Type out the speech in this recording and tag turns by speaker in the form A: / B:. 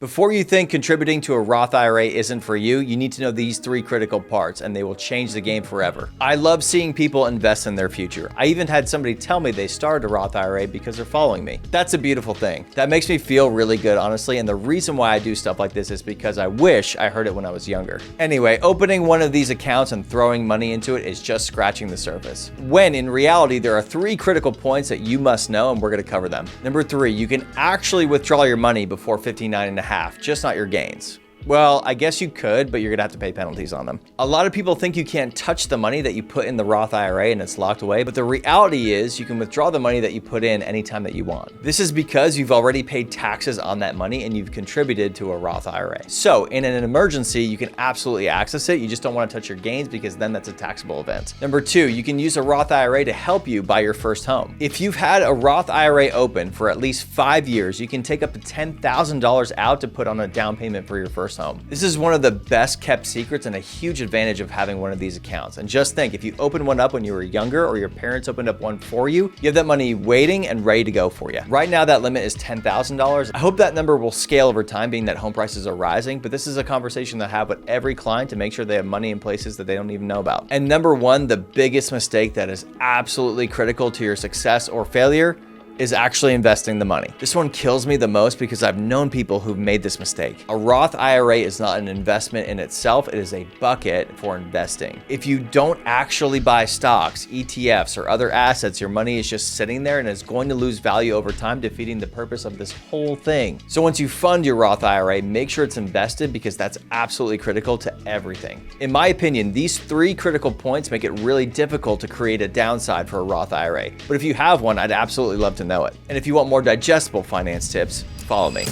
A: Before you think contributing to a Roth IRA isn't for you, you need to know these three critical parts and they will change the game forever. I love seeing people invest in their future. I even had somebody tell me they started a Roth IRA because they're following me. That's a beautiful thing. That makes me feel really good, honestly, and the reason why I do stuff like this is because I wish I heard it when I was younger. Anyway, opening one of these accounts and throwing money into it is just scratching the surface. When in reality, there are three critical points that you must know and we're gonna cover them. Number 3, you can actually withdraw your money before 59.5, just not your gains. Well, I guess you could, but you're gonna have to pay penalties on them. A lot of people think you can't touch the money that you put in the Roth IRA and it's locked away, but the reality is you can withdraw the money that you put in anytime that you want. This is because you've already paid taxes on that money and you've contributed to a Roth IRA. So in an emergency, you can absolutely access it. You just don't wanna touch your gains because then that's a taxable event. Number 2, you can use a Roth IRA to help you buy your first home. If you've had a Roth IRA open for at least 5 years, you can take up to $10,000 out to put on a down payment for your first home. This is one of the best kept secrets and a huge advantage of having one of these accounts. And just think, if you opened one up when you were younger or your parents opened up one for you, you have that money waiting and ready to go for you. Right now, that limit is $10,000. I hope that number will scale over time, being that home prices are rising, but this is a conversation that I have with every client to make sure they have money in places that they don't even know about. And number 1, the biggest mistake that is absolutely critical to your success or failure is actually investing the money. This one kills me the most because I've known people who've made this mistake. A Roth IRA is not an investment in itself, it is a bucket for investing. If you don't actually buy stocks, ETFs, or other assets, your money is just sitting there and is going to lose value over time, defeating the purpose of this whole thing. So once you fund your Roth IRA, make sure it's invested because that's absolutely critical to everything. In my opinion, these 3 critical points make it really difficult to create a downside for a Roth IRA. But if you have one, I'd absolutely love to know it. And if you want more digestible finance tips, follow me.